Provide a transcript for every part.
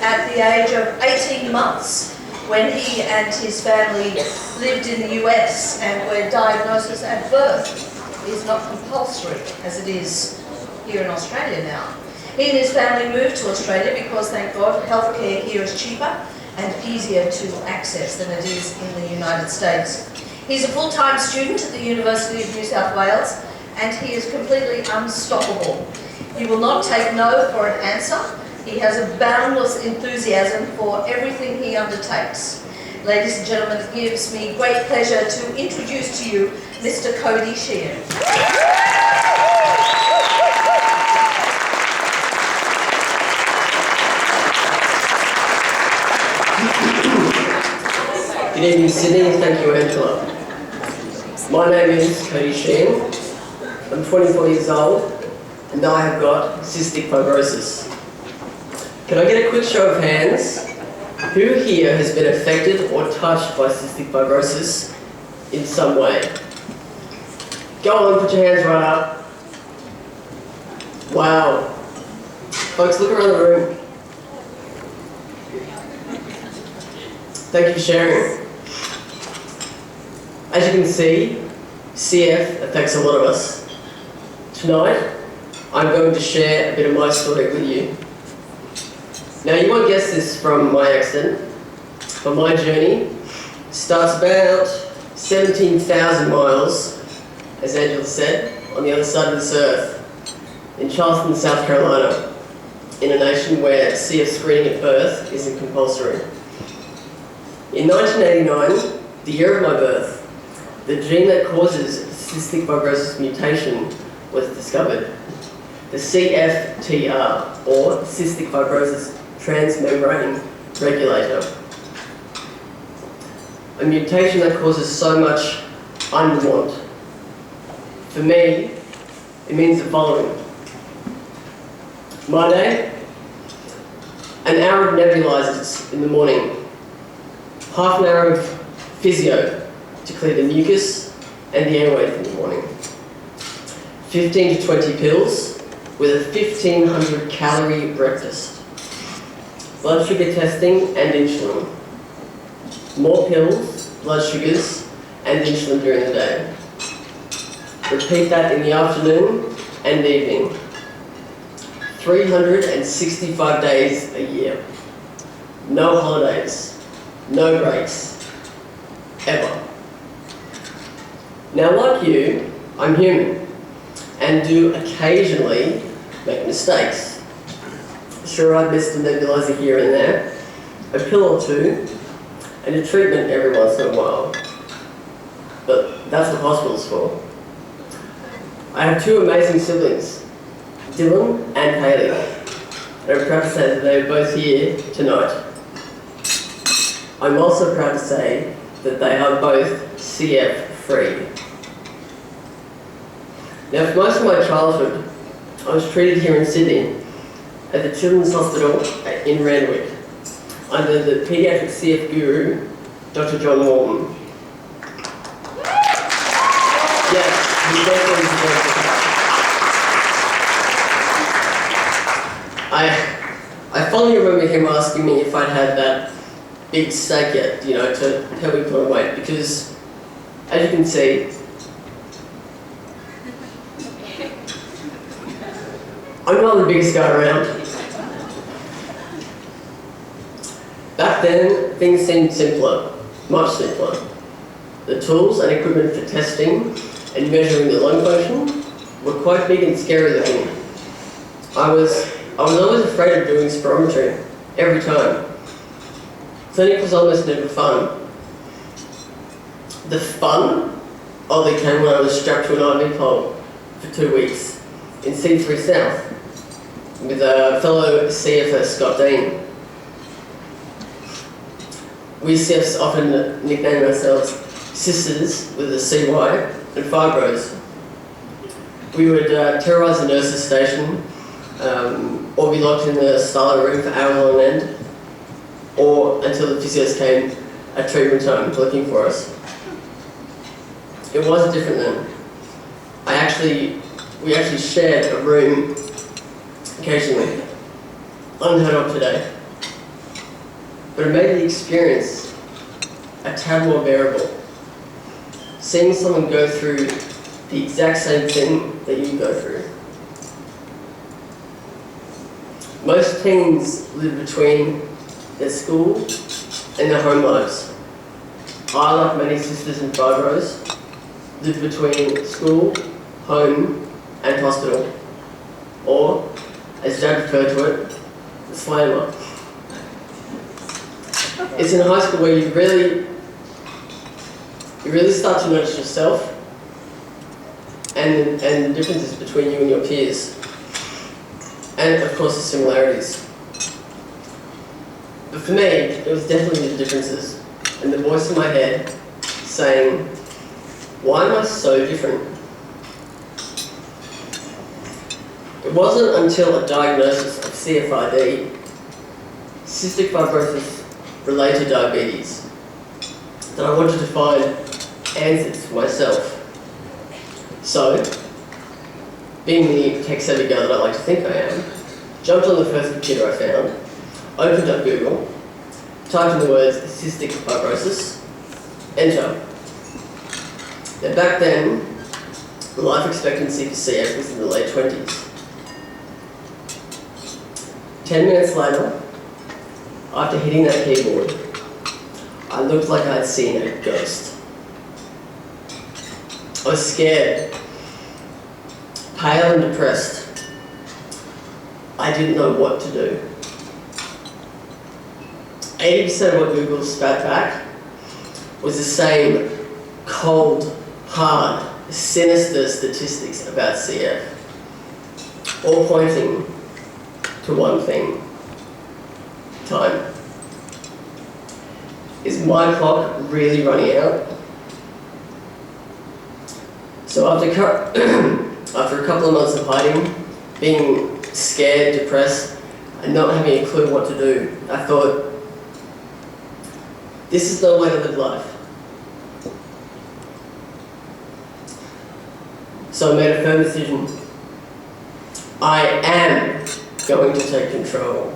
at the age of 18 months when he and his family lived in the US and where diagnosis at birth is not compulsory as it is here in Australia now. He and his family moved to Australia because, thank God, healthcare here is cheaper and easier to access than it is in the United States. He's a full-time student at the University of New South Wales and he is completely unstoppable. He will not take no for an answer. He has a boundless enthusiasm for everything he undertakes. Ladies and gentlemen, it gives me great pleasure to introduce to you Mr. Cody Sheehan. Good evening, Sydney, and thank you, Angela. My name is Cody Sheehan. I'm 24 years old, and I have got cystic fibrosis. Can I get a quick show of hands? Who here has been affected or touched by cystic fibrosis in some way? Go on, put your hands right up. Wow. Folks, look around the room. Thank you for sharing. As you can see, CF affects a lot of us. Tonight, I'm going to share a bit of my story with you. Now, you won't guess this from my accent, but my journey starts about 17,000 miles, as Angela said, on the other side of this earth, in Charleston, South Carolina, in a nation where CF screening at birth isn't compulsory. In 1989, the year of my birth, the gene that causes cystic fibrosis mutation was discovered. The CFTR, or cystic fibrosis transmembrane regulator. A mutation that causes so much unwant. For me, it means the following. My day, an hour of nebulizers in the morning, half an hour of physio to clear the mucus and the airways in the morning, 15 to 20 pills with a 1,500 calorie breakfast, blood sugar testing and insulin, more pills, blood sugars and insulin during the day. Repeat that in the afternoon and evening. 365 days a year. No holidays, no breaks, ever. Now, like you, I'm human and do occasionally make mistakes. Sure, I've missed a nebulizer here and there, a pill or two, and a treatment every once in a while. But that's what hospital's for. I have two amazing siblings, Dylan and Hayley. And I'm proud to say that they're both here tonight. I'm also proud to say that they are both CF-free. Now, for most of my childhood, I was treated here in Sydney at the Children's Hospital in Randwick under the paediatric CF guru, Dr. John Morton. Yes, he definitely deserves it. I fondly remember him asking me if I'd had that big steak yet, to help me put on weight, because, as you can see, I'm not the biggest guy around. Back then, things seemed simpler, much simpler. The tools and equipment for testing and measuring the lung function were quite big and scary looking. I was always afraid of doing spirometry, every time. Clinic was almost never fun. The fun only came when I was strapped to an IV pole for 2 weeks in C3 South with a fellow CFer, Scott Dean. We CFs often nickname ourselves sisters with a CY and fibros. We would terrorise the nurses' station, or be locked in the silo room for hours on end, or until the physios came at treatment time looking for us. It was different then. We actually shared a room occasionally. Unheard of today. but it made the experience a tad more bearable. Seeing someone go through the exact same thing that you go through. Most teens live between their school and their home lives. I, like many sisters and fibros, live between school, home, and hospital. Or, as Dad referred to it, the slammer. It's in high school where you really start to notice yourself and the differences between you and your peers. And of course the similarities. But for me, it was definitely the differences and the voice in my head saying, why am I so different? It wasn't until a diagnosis of CFID, cystic fibrosis related diabetes, that I wanted to find answers for myself. So, being the tech-savvy guy that I like to think I am, jumped on the first computer I found, opened up Google, typed in the words cystic fibrosis, enter. Now back then, the life expectancy for CF was in the late 20s. 10 minutes later, after hitting that keyboard, I looked like I had seen a ghost. I was scared, pale and depressed. I didn't know what to do. 80% of what Google spat back was the same cold, hard, sinister statistics about CF, all pointing to one thing: time. Is my clock really running out? So after a couple of months of hiding, being scared, depressed, and not having a clue what to do, I thought, this is no way to live life. So I made a firm decision. I am going to take control.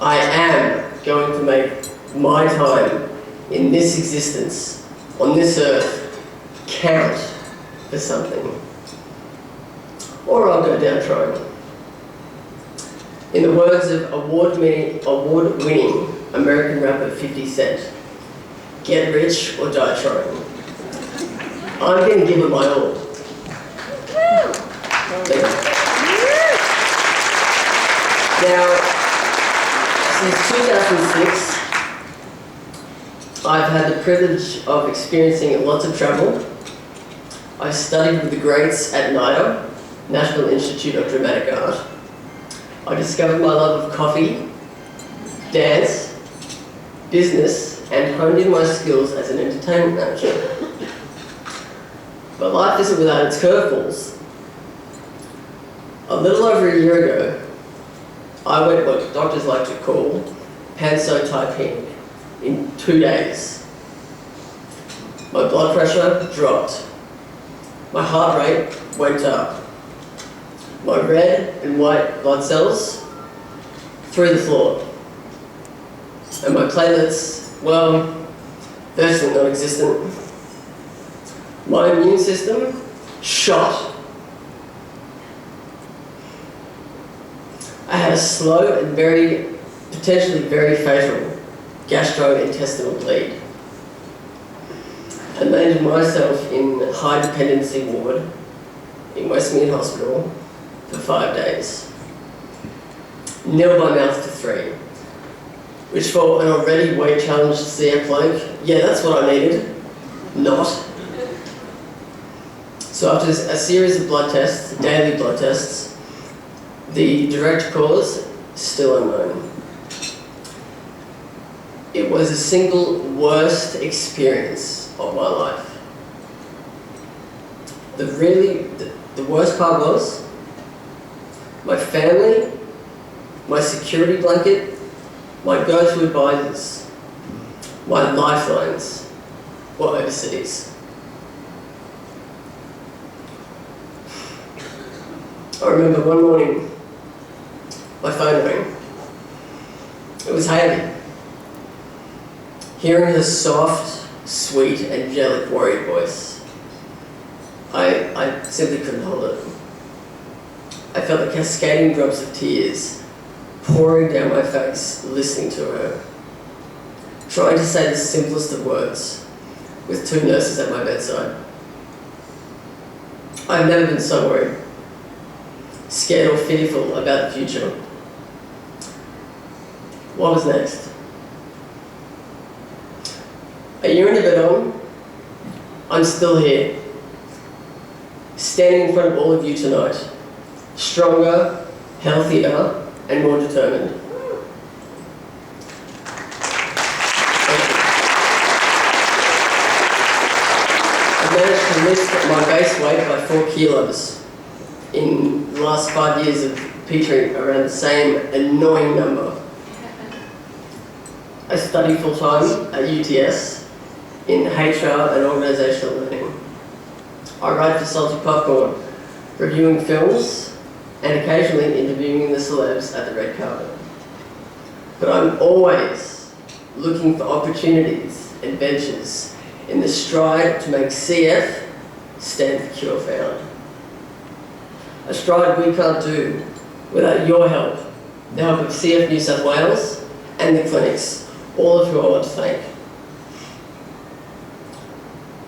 I am going to make my time in this existence, on this earth, count for something. Or I'll go down trying. In the words of award-winning American rapper 50 Cent, get rich or die trying. I'm going to give it my all. Thank you. Now, since 2006, I've had the privilege of experiencing lots of travel. I've studied with the greats at NIDA, National Institute of Dramatic Art. I discovered my love of coffee, dance, business, and honed in my skills as an entertainment manager. But life isn't without its curveballs. A little over a year ago, I went what doctors like to call pansotyping in 2 days. My blood pressure dropped. My heart rate went up. My red and white blood cells through the floor. And my platelets, well, virtually non-existent. My immune system shot. I had a slow and potentially very fatal gastrointestinal bleed. I landed myself in a high dependency ward in Westmead Hospital for 5 days. Nil by mouth to 3, which for an already weight challenged CF bloke, yeah, that's what I needed. Not. So after a series of blood tests, daily blood tests, the direct cause, still unknown. It was the single worst experience of my life. The worst part was, my family, my security blanket, my go-to advisors, my lifelines were overseas. I remember one morning, my phone rang. It was Haley. Hearing her soft, sweet, angelic, worried voice, I simply couldn't hold it. I felt the cascading drops of tears pouring down my face listening to her, trying to say the simplest of words with two nurses at my bedside. I've never been so worried, scared or fearful about the future. What was next? A year and a bit on, I'm still here, standing in front of all of you tonight, stronger, healthier, and more determined. I managed to lift my base weight by 4 kilos in the last 5 years of petering around the same annoying number. I study full-time at UTS in HR and organisational learning. I write for Salty Popcorn, reviewing films and occasionally interviewing the celebs at the red carpet. But I'm always looking for opportunities and ventures in the stride to make CF stand for Cure Found. A stride we can't do without your help, the help of CF New South Wales and the clinics, all of who I want to thank.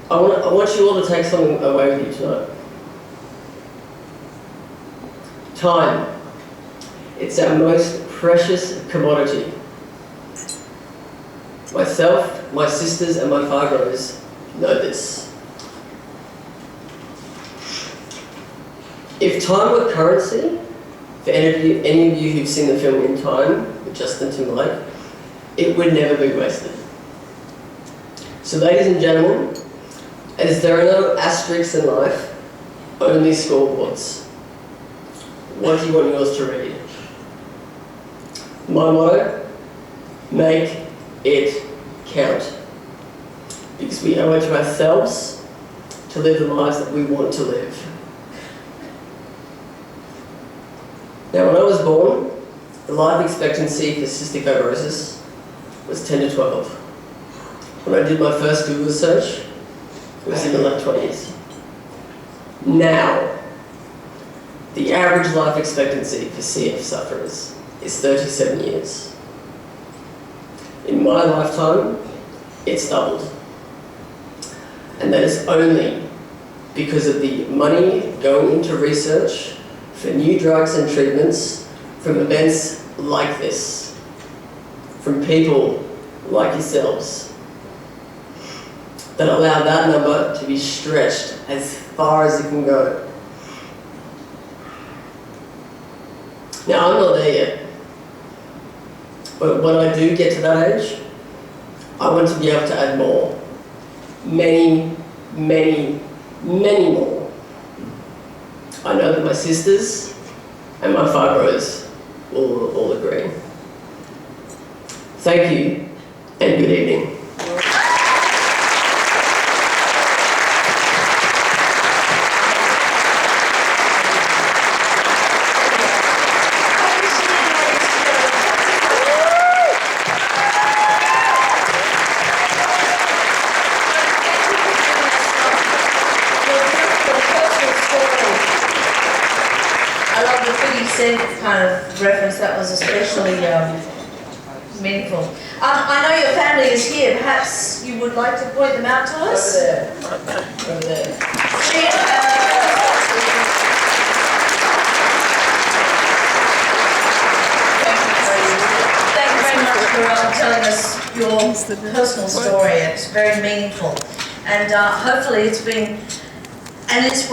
I want you all to take something away with you tonight. Time. It's our most precious commodity. Myself, my sisters and my fibros know this. If time were currency, for any of you who've seen the film In Time with Justin Timberlake, it would never be wasted. So ladies and gentlemen, as there are no asterisks in life, only scoreboards. What do you want yours to read? My motto, make it count. Because we owe it to ourselves to live the lives that we want to live. Now, when I was born, the life expectancy for cystic fibrosis was 10 to 12. When I did my first Google search, it was in the late 20s. Now, the average life expectancy for CF sufferers is 37 years. In my lifetime, it's doubled. And that is only because of the money going into research for new drugs and treatments from events like this, from people like yourselves, that allow that number to be stretched as far as it can go. Now, I'm not there yet, but when I do get to that age, I want to be able to add more. Many, many, many more. I know that my sisters and my fibros will all agree. Thank you, and good evening. Kind of reference that was especially meaningful. I know your family is here. Perhaps you would like to point them out to us? Over there. Over there. Thank you very much for telling us your personal story. It's very meaningful. And hopefully it's been an inspiration.